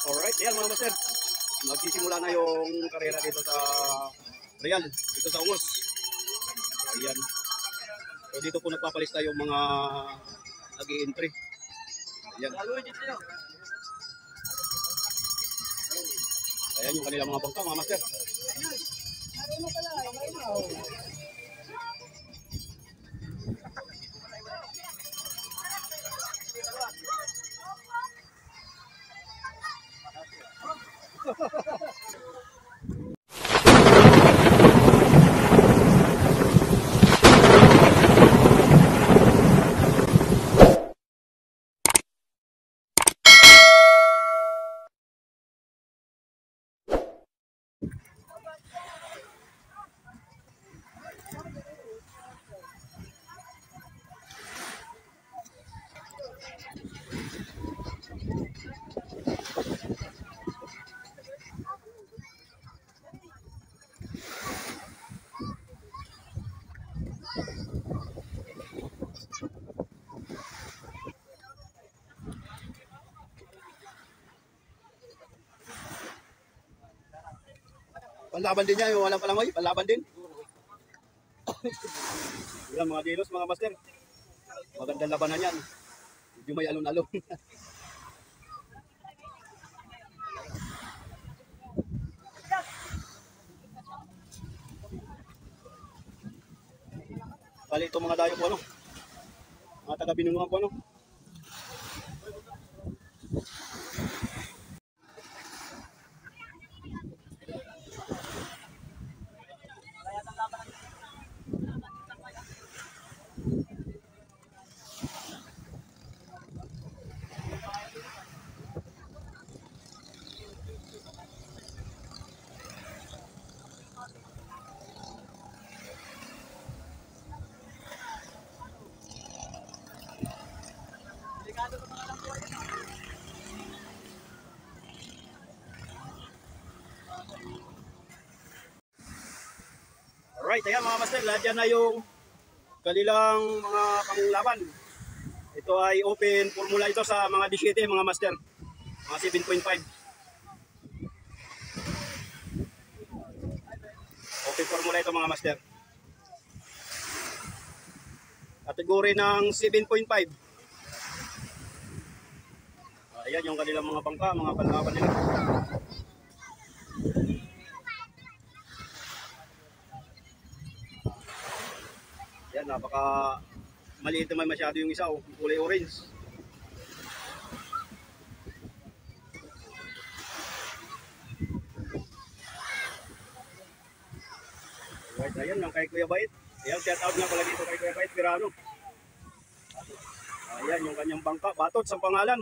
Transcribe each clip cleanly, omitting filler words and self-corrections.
Alright, yan mga master. Magsisimula na yung karera dito sa Real, dito sa Ungos. Ayan. So dito po nagpapalista yung mga nag-i-entry. Ayan. Ayan yung kanilang mga bangka mga master. Panlaban din niya, yung walang palangoy, panlaban din. Yan mga dilos, mga master. Magandang labanan yan. Medyo may alon-alon. Bali itong mga dayo po ano. Mga taga-binungan po ano. Alright, ayan mga master, lahat yan na yung kanilang mga panglaban. Ito ay open formula ito sa mga 17 mga master, mga 7.5. Open formula ito mga master. Kategory ng 7.5. Ayan yung kanilang mga bangka, mga panlaban nila. Yan, napaka maliit naman masyado yung isa, oh, kulay orange. Right, ayan yung kay Kuya Bait. Ayan, shout out nga pala dito kay Kuya Bait Pirano. Ayan yung kanyang bangka, Batot sa pangalan.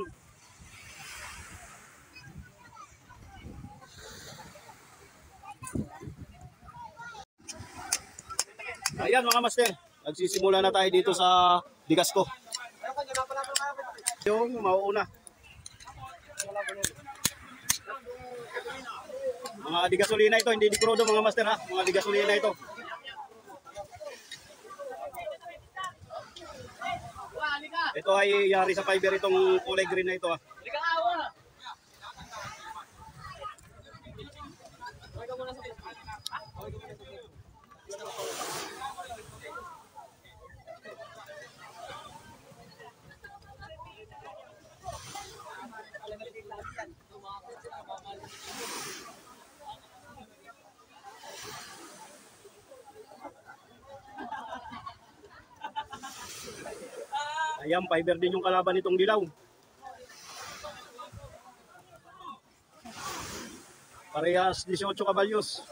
Ayan mga master, nagsisimula na tayo dito sa Digasco. Yung mauuna. Mga digasolina ito, hindi di crudo mga master ha. Mga digasolina ito. Ito ay yari sa fiber itong kulay green na ito ha. Ayan, fiber din yung kalaban nitong dilaw. Parehas 18 kabalyos.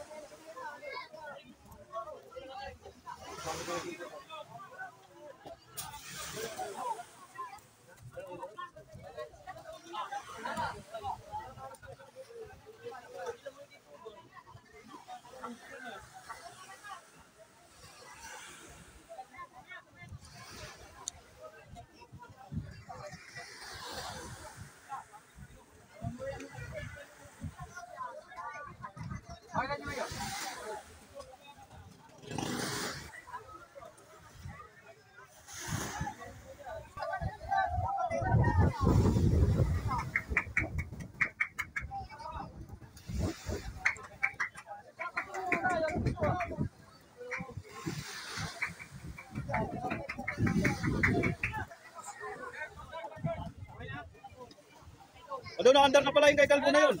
Ano na, under na pala yung kay Calvo na yun.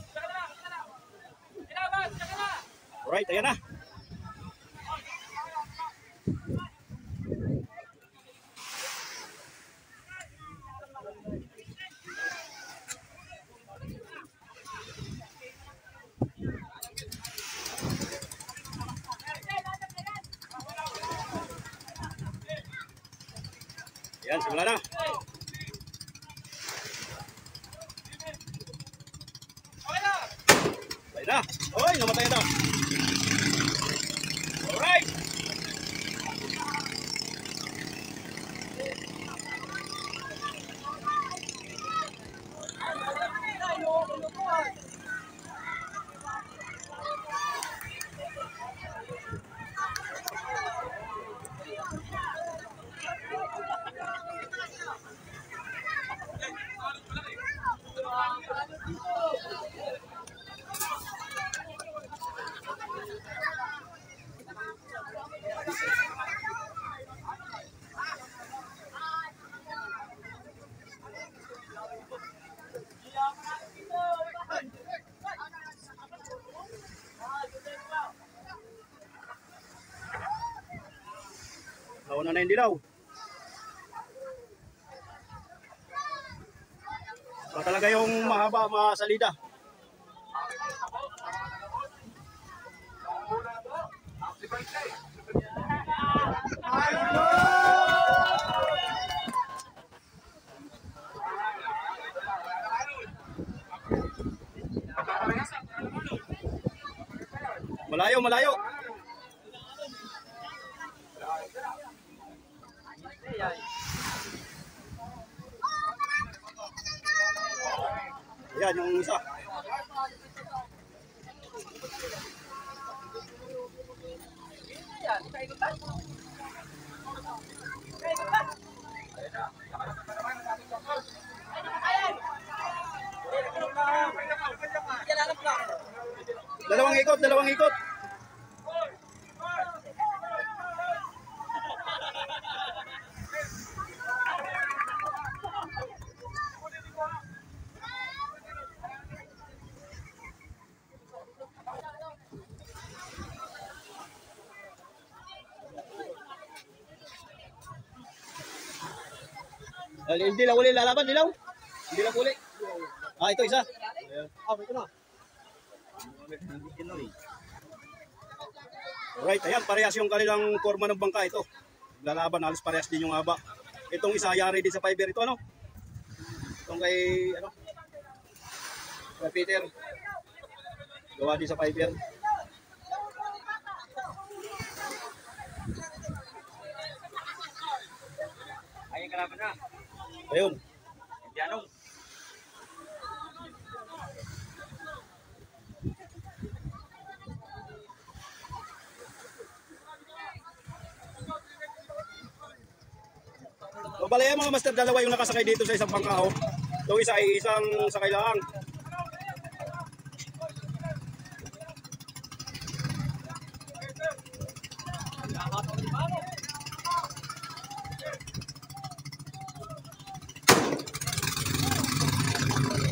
Alright, ayan na. Ayan, simula na. Ayan na. Oy, namatay na. Alright. Nauna na yung dilaw. So, talaga yung mahaba, masalida. Malayo, malayo. Yan yung isa. Dalawang ikot, dalawang ikot. Hindi lang uli lalaban, dilaw. Hindi lang uli. Ah, ito isa. Ito na. Alright, ayan, parehas yung kanilang forma ng bangka ito. Lalaban, halos parehas din yung haba. Itong isa, yari din sa fiber ito, ano? Itong kay, ano? Kay Peter. Gawa din sa fiber. Ayun, kalaban na. Ayun. Indianong. So, bali mga master, dalawa yung nakasakay dito sa isang bangka. Itong isa ay isang sakay lang.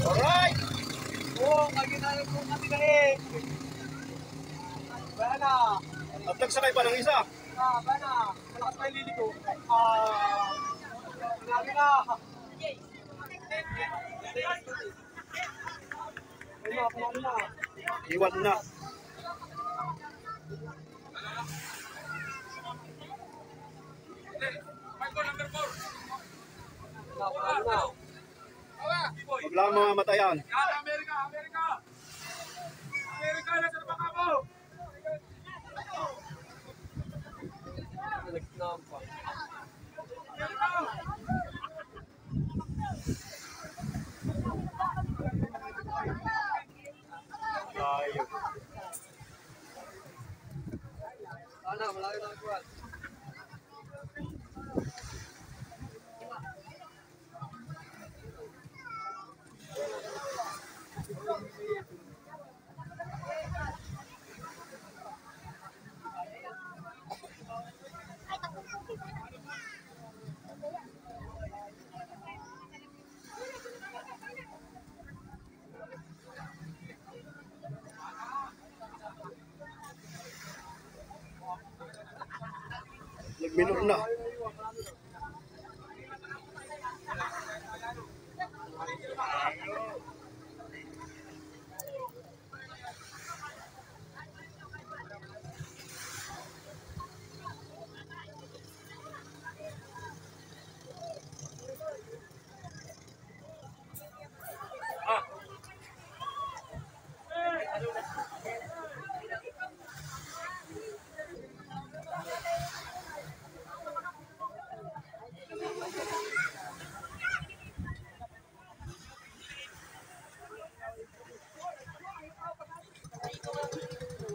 Alright! Oo, kaginayang po kami kain. Bana. At nagsakay pa ng isa. Bana. Malakas pa yung lili ko. Sinabi na. Ayun na. Iwan na. Wala mga matayan. Amerika! Amerika! Amerika na sa baka mo! Nagsinampa. Ayaw. Sana, malayo na kuwan. minor na.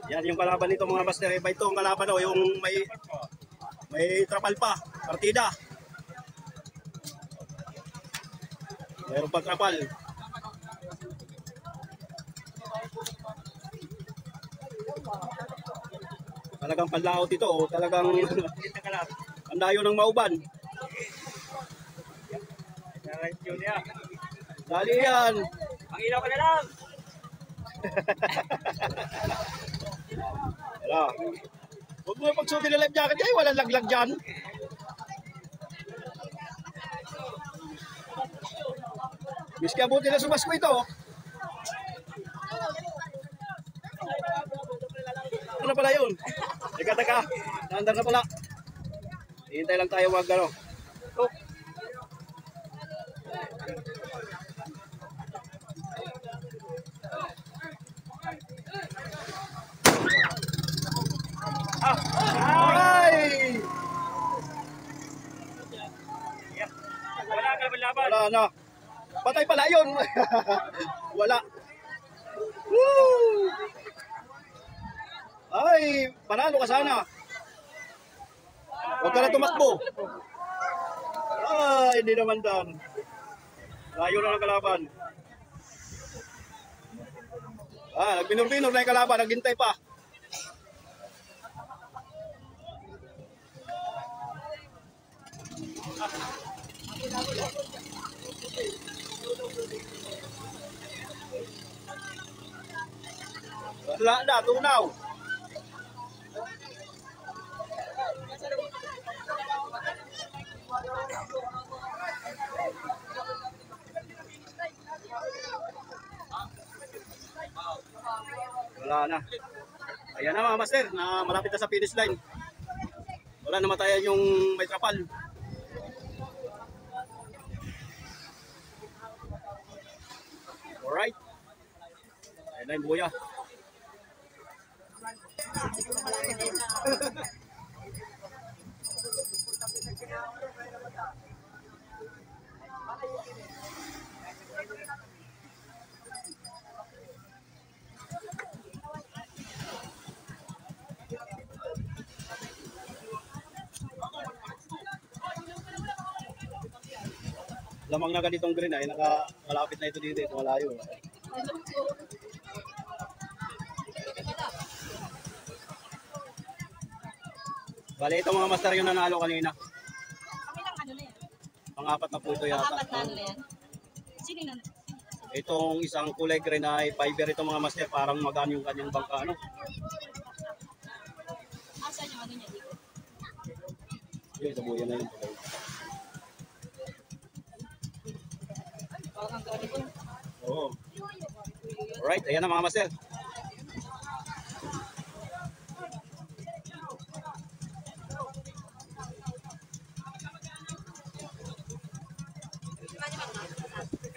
Yan yung kalaban nito mga master. Iba ito ang kalaban yung may trapal pa, partida. Mayroon pang trapal. Talagang panlaot ito, talagang pandayo ng mauban. Dali yan. Ang ilaw ka na lang. Wala. Huwag mo yung pagsuti ng life jacket dyan, walang laglag dyan. Miski abuti na sumasko ito. Ano pala yun? Teka. Naandar na pala. Hintay lang tayo wag ano. Oh. Ay! Wala ka laban. Wala na. Patay pala yun. Wala. Woo! Ay, panalo ka sana. Huwag ka na tumakbo. Ay, hindi naman dan. Layo na ng kalaban. Nagbinur-binur na yung kalaban. Naghintay pa. Wala na, tunaw. Wala na. Ayan na mga master, na malapit na sa finish line. Wala, namatayan yung may trapal. Alright. Ayan na yung buya. Lamang na ganitong green ay nakakalapit na ito dito, malayo. Bale, ito mga master yung nanalo kanina. Kami lang ano na yan. Pang-apat na po ito yata. Pang-apat na ano na yan. Sino yung Itong isang kulay green ay fiber ito mga master, parang magaan yung kanyang bangka. Ano? Asan yung ano niya dito? Yun, sa buyan na yun. Parang ang ganito. Oo. Alright, ayan na mga master.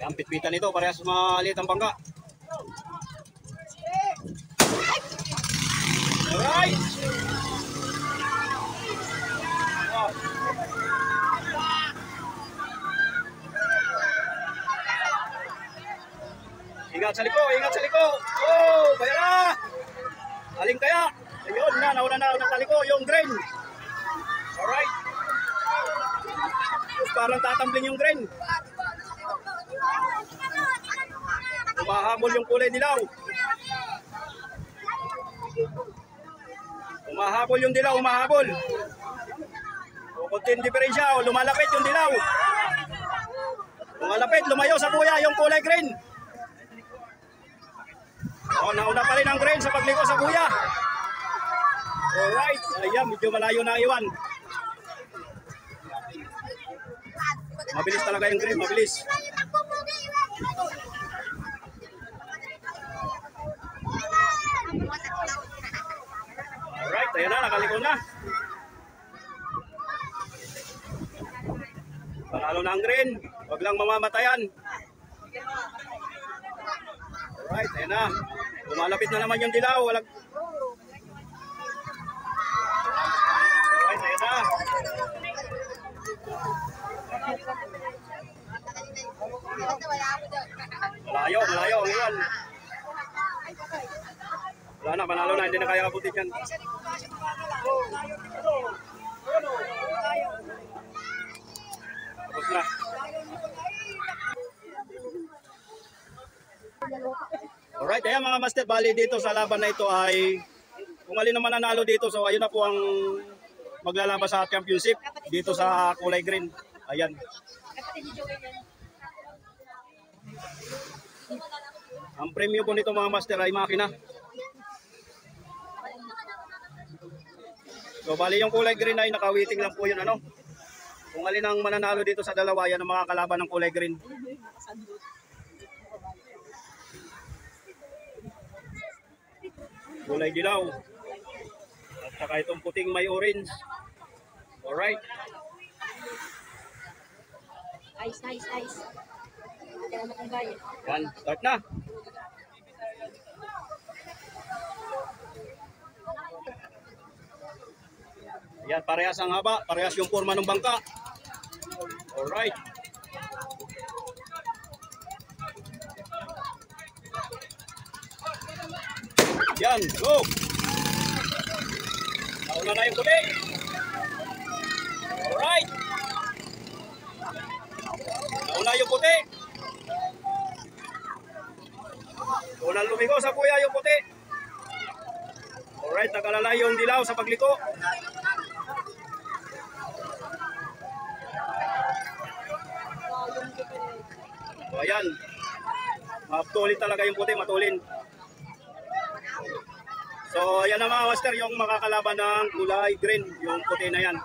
Ang pitpitan nito, parehas maliit ang bangka. Alright! Ingat sa liko, ingat sa liko. Oh, kaya na. Aling kaya. Ayun na, nauna na ng taliko yung grain. Alright. Parang tatambling yung grain. Umahabol yung kulay dilaw. Umahabol yung dilaw, umahabol. O konting diferensya, o lumalapit yung dilaw. Lumalapit, lumayo sa buya yung kulay green. O, nauna pa rin ang green sa pagliko sa buya. Alright, ayan, medyo malayo na iwan. Mabilis talaga yung green, mabilis. Alright, ayan na, nakaliko na. Panalo na ang green. Huwag lang mamamatayan. Alright, ayan na. Lumalapit na naman yung dilaw. Alright, ayan na. Malayo, malayo. Ngayon. Wala na, panalo na. Hindi na kaya kabutin yan. Tapos na. Alright, ayan mga master, bali dito sa laban na ito ay kung alin naman nanalo dito. So ayun na po ang maglalaban sa championship dito sa kulay green. Ayan. Ang premium po nito mga master ay makina. So bali yung kulay green ay nakawiting lang po yun ano. Kung alin ang mananalo dito sa dalawa, yan ang mga kalaban ng kulay green. Kulay dilaw. At saka itong puting may orange. Alright. Ice, ice, ice. Kaya naman ang bayan. Yan, start na. Yan, parehas ang haba. Parehas yung forma ng bangka. Alright. Yan, go! Nauna na yung kuli. Alright. Nauna yung puti. Unang lumigo sa kuya yung puti. Alright, nakalala yung dilaw sa pagliko. So ayan. Matulin talaga yung puti, matulin. So ayan na mga master, yung makakalaban ng kulay green, yung puti na yan.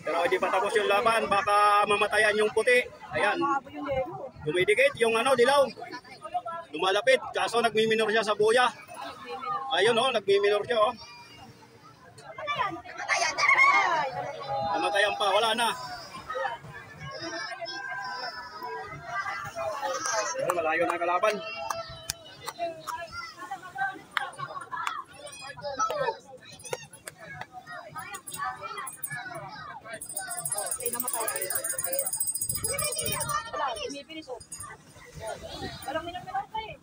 Pero hindi pa tapos yung laban, baka mamatayan yung puti. Ayan. Dumidikit yung ano, dilaw. Lumalapit, kaso nagmiminor siya sa buya. Ayun oh, nagmiminor siya oh. Namatayan pa, wala na. Pero malayo na kalaban. Parang minor-minor pa eh.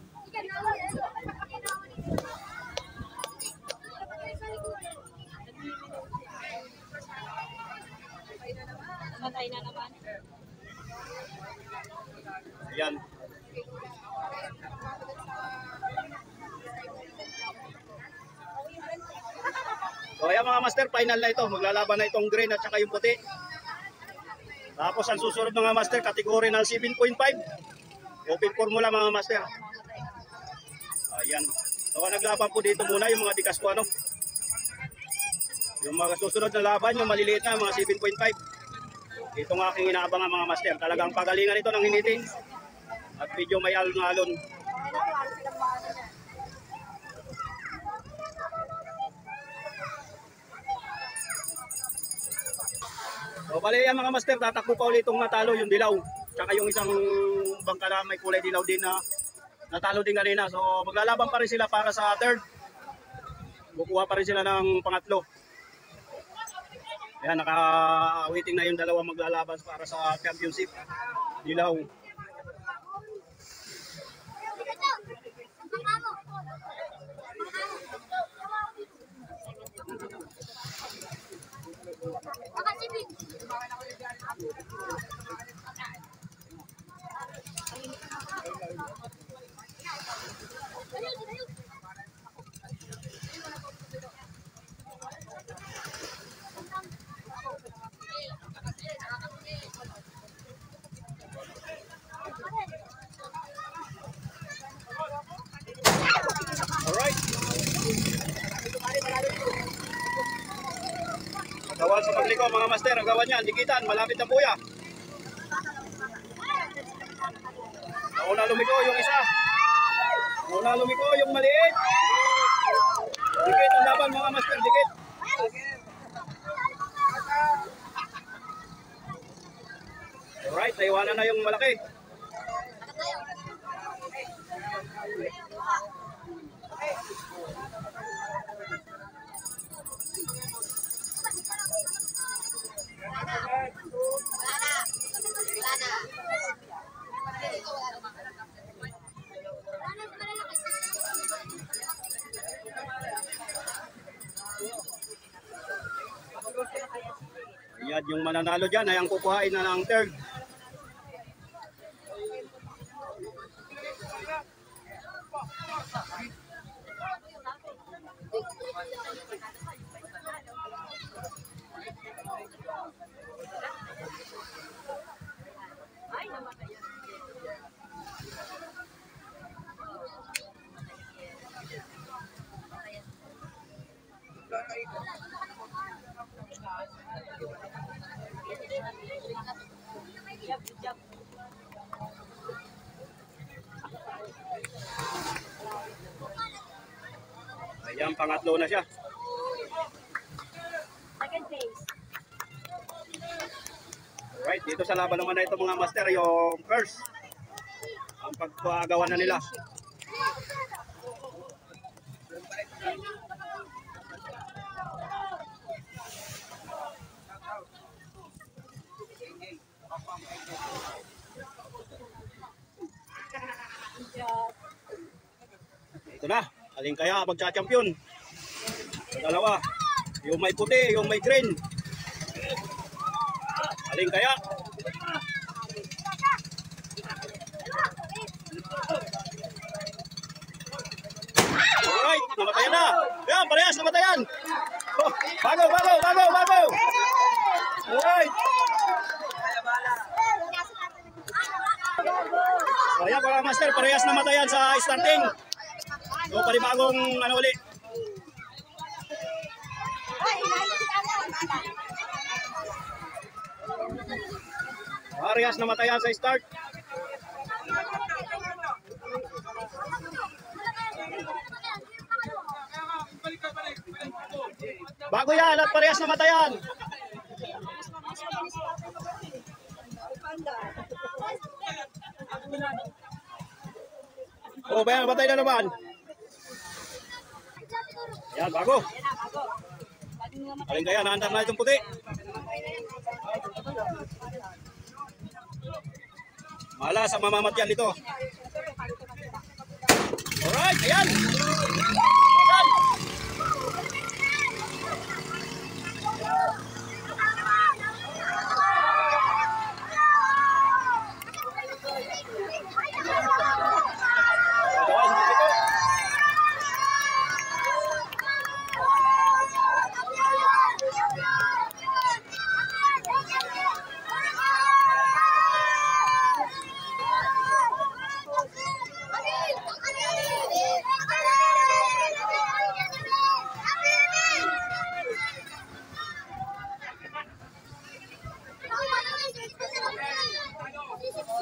Namatay na naman. Ayan. So ayan mga master, final na ito. Maglalaban na itong green at saka yung puti. Tapos ang susunod mga master, kategory ng 7.5. Open formula mga master. Ayan. So naglaban po dito muna yung mga dikas ko ano. Yung mga susunod na laban, yung maliliit na mga 7.5. Itong aking inaabangan mga master. Talagang pagalingan ito ng hiniting. At medyo may alon-alon. So bali yan mga master, tatakbo pa ulit itong natalo yung dilaw. Tsaka yung isang bangka na may kulay dilaw din na natalo din kanina. So maglalaban pa rin sila para sa third. Kukuha pa rin sila ng pangatlo. Ayan, naka-waiting na yung dalawa maglalaban para sa championship. Dilaw. sa pagliko mga master, agawan yan, dikitan, malapit ang buya. Nauna lumiko yung isa. Nauna lumiko yung maliit. Dikit ang laban mga master, dikit. Alright, naiwanan na yung malaki. Yan yung mananalo dyan ay ang kukuhain na ng third. Ayan, pangatlo na siya. Second place. Right, dito sa laban naman na ito mga master, yung first. Ang pagkagawa na nila. Ito na, alin kaya magcha-champion? Dalawa, yung may puti, yung may green. Alin kaya? Alright, namatayan na. Yan, parehas namatayan. Oh, bago. Alright. So, ayan mga master, parehas namatayan sa starting. So, panibagong ano uli. Parehas namatayan sa start. Bago yan at parehas namatayan. Oh, bayan, batay na naman. Yan, bago. Alin kaya, naandar na itong puti. Malas ang mamamatyan dito. Alright, ayan. Ayan.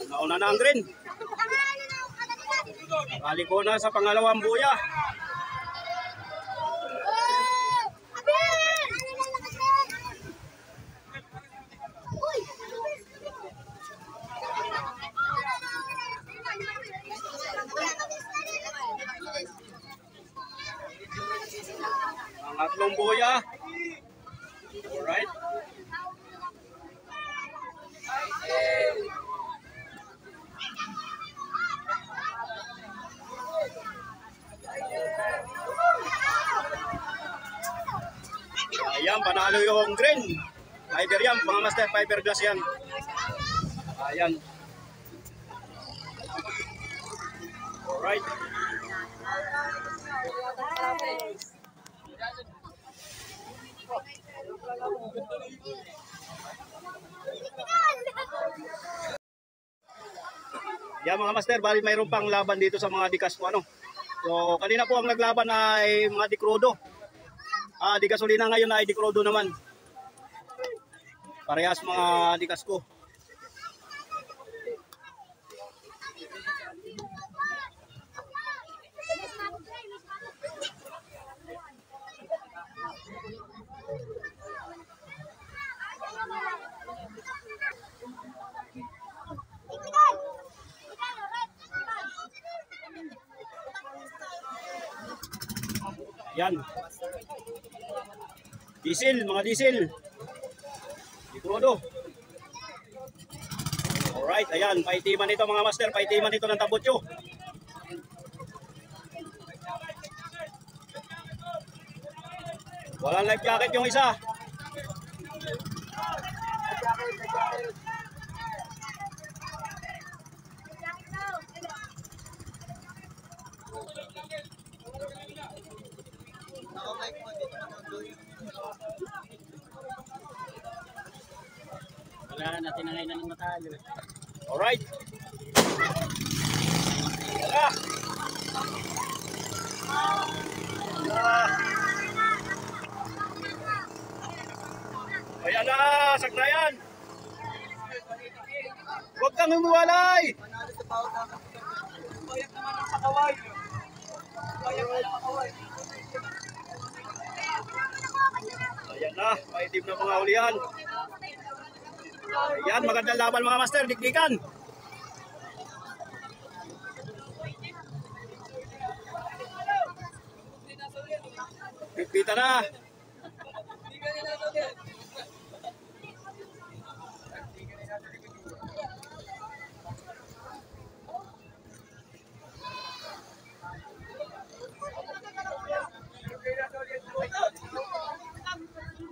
Nauna na ang green. Kaliko na sa pangalawang buya. Pangatlong buya. Alright. Ayan, panalo yung green. Fiber yan, mga master, fiberglass yan. Ayan. Alright. Yan mga master, bali mayroon pang laban dito sa mga dikas po ano. So kanina po ang naglaban ay mga dikrudo. Di gasolina ngayon ay dikrudo naman. Parehas mga likas ko. Yan. Diesel, mga diesel. Ikodo. Alright, ayan. Paitiman ito mga master. Paitiman ito ng tabutyo. Walang life jacket yung isa. Wala natin na ngayon ng matalo. Alright. Ah. Ayan na, sagnayan. Huwag kang humuwalay. Bayak naman ang pakaway. Bayak naman ang pakaway. Ayan na, maitim na mga ulihan. Ayan, magandang laban mga master, dikdikan. Pipita na.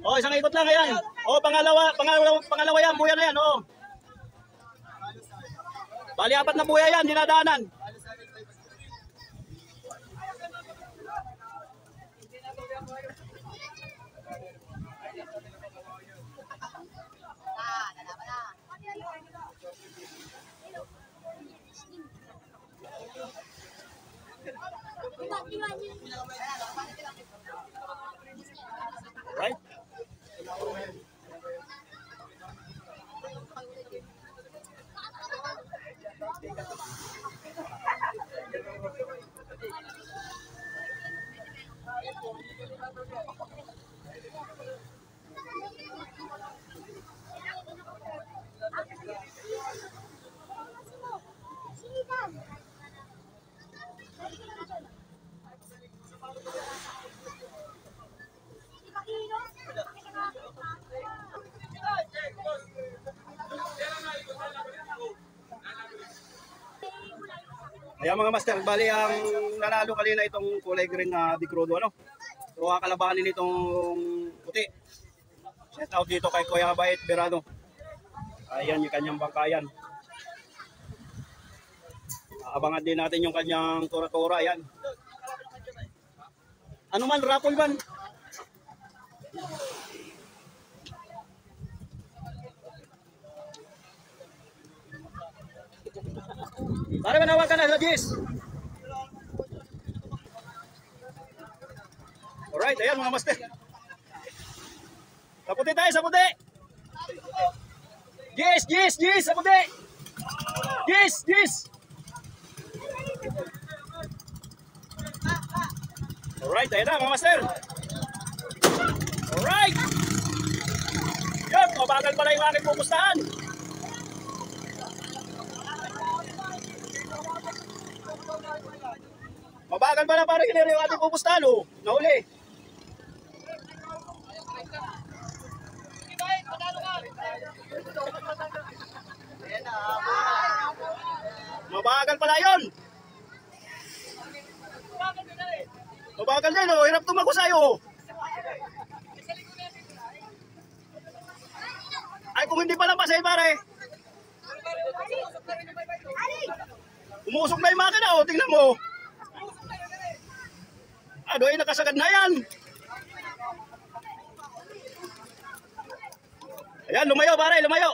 Oh, isang ikot lang ayan. Oh, pangalawa yan, buya na yan, oh. Bali apat na buya yan, dinadaanan. Right? Ayan mga master, bali ang nanalo kanina itong kulay green na Bicrodo, ano? So kakalabanin itong puti. Shout out dito kay Kuya Bait Berano. Ayan yung kanyang bangkayan. Abangan din natin yung kanyang tura-tura, ayan. Ano man, raffle man. Para manawag ka na sa Jis. Alright, ayan mga master. Sa puti tayo, sa puti. Jis, sa puti. Jis. Alright, ayan na mga master. Alright. Yan, mabagal pala yung aking pupustahan. Mabagal pala parang kinero yung ating pupustahan, oh. Nahuli. Mabagal pala yun. Mabagal din, oh. Hirap tumago sa'yo. Ay, kung hindi pala pasay, pare. Umusok na yung makina, oh. Tingnan mo. Ay, nakasagad na yan. Ayan, lumayo, pare, lumayo.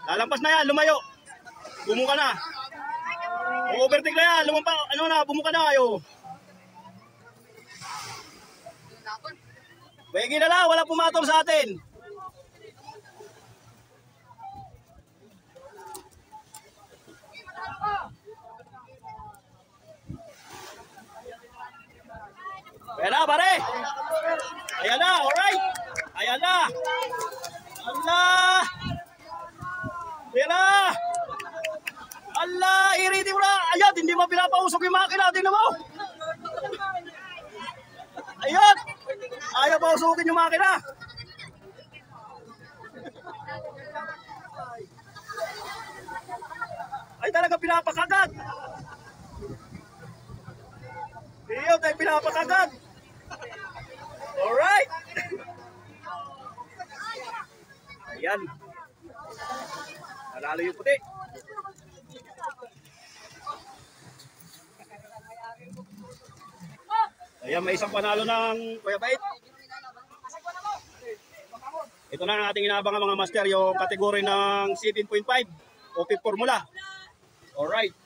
Lalampas na yan, lumayo. Bumuka na. Overtake na yan, lumampa, bumuka na kayo. Pwede na lang, wala pumatol sa atin. pare. Ayan na, alright. Ayan na. Allah. Ayan na. Allah, i-ready mo na. Ayan, hindi mo pinapausok yung makina. Tingnan mo. Ayan. Ayaw pa usukin yung makina. Ay talaga pinapakagat. Iyo tayo pinapakagat. Alright. Ayan. Nanalo yung puti. Ayan, may isang panalo ng Kuya Bait. Ito na ang ating inaabangan mga master, yung kategory ng 7.5 o 5 formula. Alright.